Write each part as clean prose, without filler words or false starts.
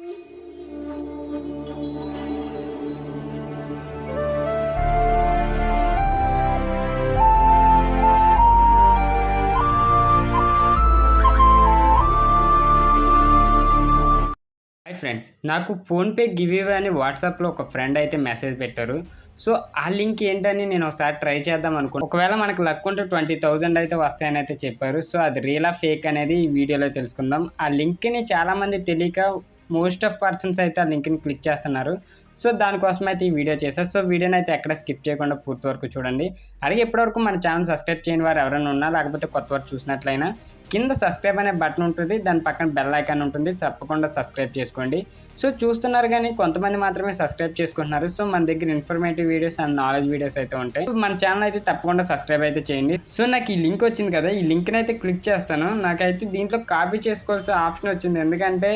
Hi friends, నాకు PhonePe give away అని వాట్సాప్లో ఒక ఫ్రెండ్ అయితే మెసేజ్ పెట్టారు. సో ఆ లింక్ ఏంటని నేను ఒకసారి ట్రై చేద్దాం అనుకున్నాను. ఒకవేళ మనకు లక్ ఉంటే 20,000 అయితే వస్తాయని అయితే చెప్పారు. సో అది రియలా ఫేక్ అనేది ఈ వీడియోలో తెలుసుకుందాం. ఆ లింక్ని చాలామంది తెలియక మోస్ట్ ఆఫ్ పర్సన్స్ అయితే ఆ లింక్ని క్లిక్ చేస్తున్నారు. సో దానికోసం అయితే ఈ వీడియో చేశారు. సో వీడియోని అయితే ఎక్కడ స్కిప్ చేయకుండా పూర్తి వరకు చూడండి. అలాగే ఇప్పటివరకు మన ఛానల్ సబ్స్క్రైబ్ చేయని వారు ఎవరైనా ఉన్నా, లేకపోతే కొత్త వారు చూసినట్లయినా కింద సబ్స్క్రైబ్ అనే బటన్ ఉంటుంది, దాని పక్కన బెల్ ఐకాన్ ఉంటుంది, తప్పకుండా సబ్స్క్రైబ్ చేసుకోండి. సో చూస్తున్నారు కానీ కొంతమంది మాత్రమే సబ్స్క్రైబ్ చేసుకుంటున్నారు. సో మన దగ్గర informative videos and knowledge videos అయితే ఉంటాయి. మన ఛానల్ అయితే తప్పకుండా సబ్స్క్రైబ్ అయితే చేయండి. సో నాకు ఈ లింక్ వచ్చింది కదా, ఈ లింక్ని అయితే క్లిక్ చేస్తాను. నాకైతే దీంట్లో కాపీ చేసుకోవాల్సిన ఆప్షన్ వచ్చింది, ఎందుకంటే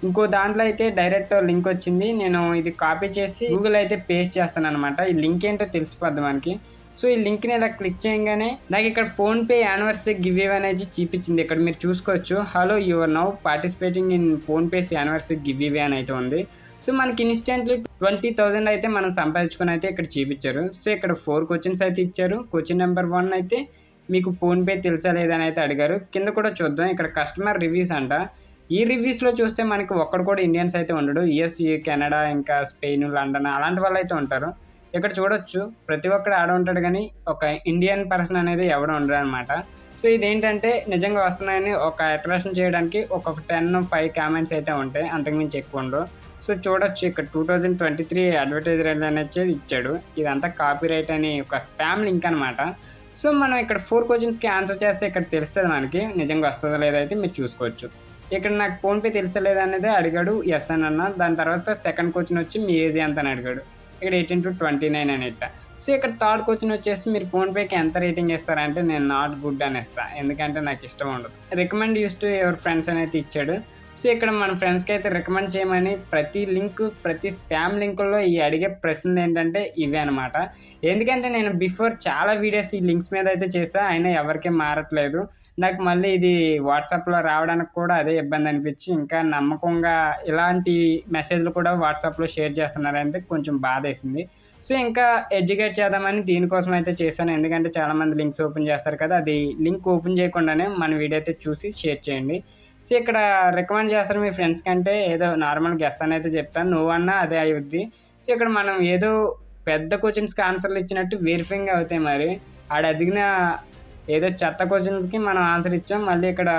ఇంకో దాంట్లో అయితే డైరెక్ట్ లింక్ వచ్చింది. నేను ఇది కాపీ చేసి గూగుల్ అయితే పేస్ట్ చేస్తాను అనమాట. ఈ లింక్ ఏంటో తెలిసిపోద్ది మనకి. సో ఈ లింక్ని ఇలా క్లిక్ చేయగానే నాకు ఇక్కడ ఫోన్పే యానివర్సరీ గివ్ అవే అనేది చూపించింది. ఇక్కడ మీరు చూసుకోవచ్చు, hello you are now participating in PhonePe's anniversary giveaway అని అయితే ఉంది. సో మనకి ఇన్స్టెంట్లీ 20,000 అయితే మనం సంపాదించుకొని అయితే ఇక్కడ చూపించారు. సో ఇక్కడ 4 క్వశ్చన్స్ అయితే ఇచ్చారు. క్వశ్చన్ నెంబర్ 1 అయితే మీకు ఫోన్పే తెలుసా లేదని అయితే అడిగారు. కింద కూడా చూద్దాం, ఇక్కడ కస్టమర్ రివ్యూస్ అంట. ఈ రివ్యూస్లో చూస్తే మనకి ఒక్కడు కూడా ఇండియన్స్ అయితే ఉండడు. యుఎస్, కెనడా, ఇంకా స్పెయిన్, లండన్ అలాంటి వాళ్ళు అయితే ఉంటారు. ఇక్కడ చూడొచ్చు, ప్రతి ఒక్కడు ఆడ ఉంటాడు కానీ ఒక ఇండియన్ పర్సన్ అనేది ఎవడు ఉండరు అనమాట. సో ఇదేంటంటే నిజంగా వస్తున్నాయని ఒక అట్రాక్షన్ చేయడానికి ఒక 10-5 కామెంట్స్ అయితే ఉంటాయి, అంతకుమించి ఎక్కువ ఉండవు. సో చూడొచ్చు, ఇక్కడ 2023 అడ్వర్టైజర్ అనేది ఇచ్చాడు. ఇదంతా కాపీ రైట్ అని ఒక స్పామ్ లింక్ అనమాట. సో మనం ఇక్కడ 4 క్వశ్చన్స్కి ఆన్సర్ చేస్తే ఇక్కడ తెలుస్తుంది మనకి నిజంగా వస్తుందో లేదైతే మీరు చూసుకోవచ్చు. ఇక్కడ నాకు ఫోన్పే తెలుసలేదు అనేది అడిగాడు, ఎస్ అని అన్న. దాని తర్వాత సెకండ్ క్వశ్చన్ వచ్చి మీ ఏజ్ ఎంత అని అడిగాడు. ఇక్కడ 18 to 29 అని ఇస్తా. సో ఇక్కడ థర్డ్ క్వశ్చన్ వచ్చేసి మీరు ఫోన్పేకి ఎంత రేటింగ్ ఇస్తారంటే నేను నాట్ గుడ్ అని ఇస్తాను, ఎందుకంటే నాకు ఇష్టం ఉండదు. Recommend use to your friends అని అయితే ఇచ్చాడు. సో ఇక్కడ మన ఫ్రెండ్స్కి అయితే రికమెండ్ చేయమని ప్రతి స్పామ్ లింకుల్లో ఈ అడిగే ప్రశ్నలు ఏంటంటే ఇవే అనమాట. ఎందుకంటే నేను బిఫోర్ చాలా వీడియోస్ ఈ లింక్స్ మీద అయితే చేసా, అయినా ఎవరికీ మారట్లేదు. నాకు మళ్ళీ ఇది వాట్సాప్లో రావడానికి కూడా అదే ఇబ్బంది అనిపించి ఇంకా నమ్మకంగా ఇలాంటి మెసేజ్లు కూడా వాట్సాప్లో షేర్ చేస్తున్నారంటే కొంచెం బాధ వేసింది. సో ఇంకా ఎడ్యుకేట్ చేద్దామని దీనికోసం అయితే చేశాను, ఎందుకంటే చాలామంది లింక్స్ ఓపెన్ చేస్తారు కదా, అది లింక్ ఓపెన్ చేయకుండానే మన వీడియో అయితే చూసి షేర్ చేయండి. సో ఇక్కడ రికమెండ్ చేస్తారు మీ ఫ్రెండ్స్ కంటే ఏదో నార్మల్ గెస్ అని అయితే చెప్తాను, నువ్వన్నా అదే అవుద్ది. సో ఇక్కడ మనం ఏదో పెద్ద క్వశ్చన్స్కి ఆన్సర్లు ఇచ్చినట్టు వెరిఫైయింగ్ అవుతాయి. మరి ఆడ అదిగిన ఏదో చెత్త క్వశ్చన్స్కి మనం ఆన్సర్ ఇచ్చాం. మళ్ళీ ఇక్కడ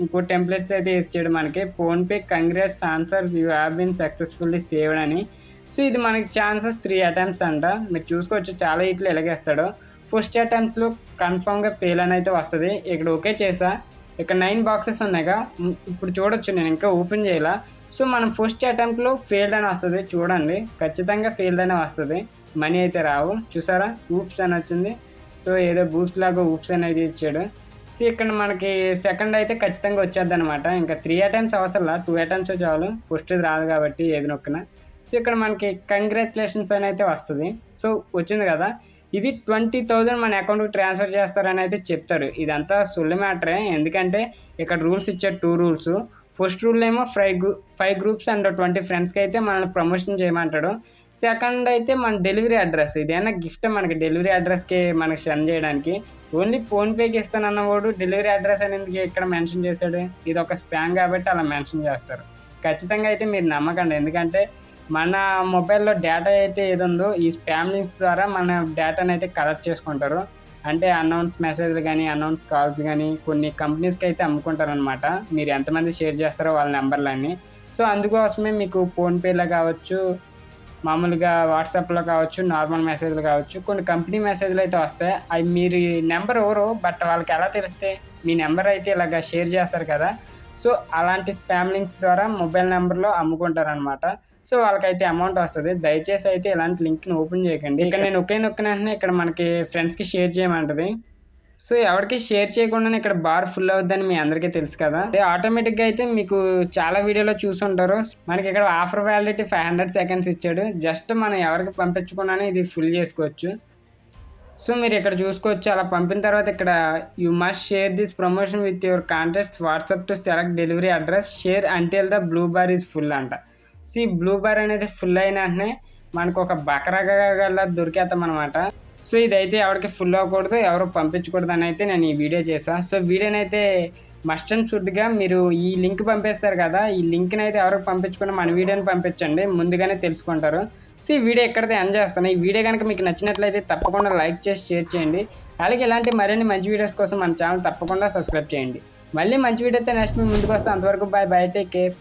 ఇంకో టెంప్లెట్స్ అయితే ఇచ్చాడు మనకి, PhonePe congrats answers you have been successfully saved అని. సో ఇది మనకి ఛాన్సెస్ 3 అటెంప్ట్స్ అంట. మీరు చూసుకోవచ్చు, చాలా ఇట్లు ఎలాగేస్తాడు. ఫస్ట్ అటెంప్ట్స్లో కన్ఫామ్గా ఫెయిల్ అని అయితే వస్తుంది. ఇక్కడ ఓకే చేసా. ఇక్కడ 9 బాక్సెస్ ఉన్నాయిగా, ఇప్పుడు చూడొచ్చు, నేను ఇంకా ఓపెన్ చేయాల. సో మనం ఫస్ట్ అటెంప్ట్లో ఫెయిల్డ్ అని వస్తుంది, చూడండి ఖచ్చితంగా ఫెయిల్డ్ అనే వస్తుంది. మనీ అయితే రావు, చూసారా ఊప్స్ అని వచ్చింది. సో ఏదో బూప్స్ లాగా ఊప్స్ అనేది ఇచ్చాడు. సో ఇక్కడ మనకి సెకండ్ అయితే ఖచ్చితంగా వచ్చేద్ది అనమాట. ఇంకా 3 అటెంప్ట్స్ అవసరంలా, 2 అటెంప్ట్స్ చాలు, ఫస్ట్ రాదు కాబట్టి ఏది నొక్కినా. సో ఇక్కడ మనకి కంగ్రాచులేషన్స్ అని అయితే వస్తుంది. సో వచ్చింది కదా, ఇది 20,000 మన అకౌంట్కి ట్రాన్స్ఫర్ చేస్తారని అయితే చెప్తారు. ఇదంతా సొల్లు మ్యాటరే, ఎందుకంటే ఇక్కడ రూల్స్ ఇచ్చారు, 2 రూల్స్. ఫస్ట్ రూల్ ఏమో 5 గ్రూప్స్ అండ్ 20 ఫ్రెండ్స్కి అయితే మనల్ని ప్రమోషన్ చేయమంటాడు. సెకండ్ అయితే మన డెలివరీ అడ్రస్, ఇదేనా గిఫ్ట్ మనకి డెలివరీ అడ్రస్కి మనకి సెండ్ చేయడానికి. ఓన్లీ ఫోన్పేకి ఇస్తానన్నవాడు డెలివరీ అడ్రస్ అనేది ఇక్కడ మెన్షన్ చేశాడు. ఇది ఒక స్పామ్ కాబట్టి అలా మెన్షన్ చేస్తారు. ఖచ్చితంగా అయితే మీరు నమ్మకండి, ఎందుకంటే మన మొబైల్లో డేటా అయితే ఏది ఉందో ఈ స్పామ్ లింక్స్ ద్వారా మన డేటాను అయితే కలెక్ట్ చేసుకుంటారు. అంటే అన్నౌన్స్ మెసేజ్లు కానీ అన్నౌన్స్ కాల్స్ కానీ కొన్ని కంపెనీస్కి అయితే అమ్ముకుంటారనమాట. మీరు ఎంతమంది షేర్ చేస్తారో వాళ్ళ నెంబర్లన్నీ. సో అందుకోసమే మీకు ఫోన్పేలో కావచ్చు, మామూలుగా వాట్సాప్లో కావచ్చు, నార్మల్ మెసేజ్లు కావచ్చు, కొన్ని కంపెనీ మెసేజ్లు అయితే వస్తాయి. అవి మీరు నెంబర్ ఎవరో బట్ వాళ్ళకి ఎలా తెలిస్తే మీ నెంబర్ అయితే ఇలాగ షేర్ చేస్తారు కదా. సో అలాంటి స్పామ్ లింక్స్ ద్వారా మొబైల్ నెంబర్లో అమ్ముకుంటారనమాట. సో వాళ్ళకైతే అమౌంట్ వస్తుంది. దయచేసి అయితే ఇలాంటి లింక్ని ఓపెన్ చేయకండి. ఇక్కడ నేను నొక్కిన వెంటనే ఇక్కడ మనకి ఫ్రెండ్స్కి షేర్ చేయమంటుంది. సో ఎవరికి షేర్ చేయకుండానే ఇక్కడ బార్ ఫుల్ అవుద్దని మీ అందరికీ తెలుసు కదా. అదే ఆటోమేటిక్గా అయితే మీకు చాలా వీడియోలో చూసుంటారు. మనకి ఇక్కడ ఆఫర్ వ్యాలిడిటీ 500 సెకండ్స్ ఇచ్చాడు. జస్ట్ మనం ఎవరికి పంపించకుండానే ఇది ఫుల్ చేసుకోవచ్చు. సో మీరు ఇక్కడ చూసుకోవచ్చు, అలా పంపిన తర్వాత ఇక్కడ you must share this promotion with your contacts WhatsApp to select delivery address, share until the blue bar is full అంట. సో ఈ బ్లూ బార్ అనేది ఫుల్ అయిన వెంటనే మనకు ఒక బకరగా దొరికేస్తాం అనమాట. సో ఇదైతే ఎవరికి ఫుల్ అవ్వకూడదు, ఎవరు పంపించకూడదు అని అయితే నేను ఈ వీడియో చేశాను. సో వీడియోని అయితే మస్ట్ అండ్ షుడ్గా మీరు ఈ లింక్ పంపిస్తారు కదా, ఈ లింక్ని అయితే ఎవరికి పంపించకుండా మన వీడియోని పంపించండి, ముందుగానే తెలుసుకుంటారు. సో ఈ వీడియో ఎక్కడితే ఎండ్ చేస్తాను. ఈ వీడియో కనుక మీకు నచ్చినట్లయితే తప్పకుండా లైక్ చేసి షేర్ చేయండి. అలాగే ఇలాంటి మరిన్ని మంచి వీడియోస్ కోసం మన ఛానల్ తప్పకుండా సబ్స్క్రైబ్ చేయండి. మళ్ళీ మంచి వీడియోతో నెక్స్ట్ మీ ముందుకు వస్తాం. అంతవరకు బాయ్ బాయ్, టేక్ కేర్.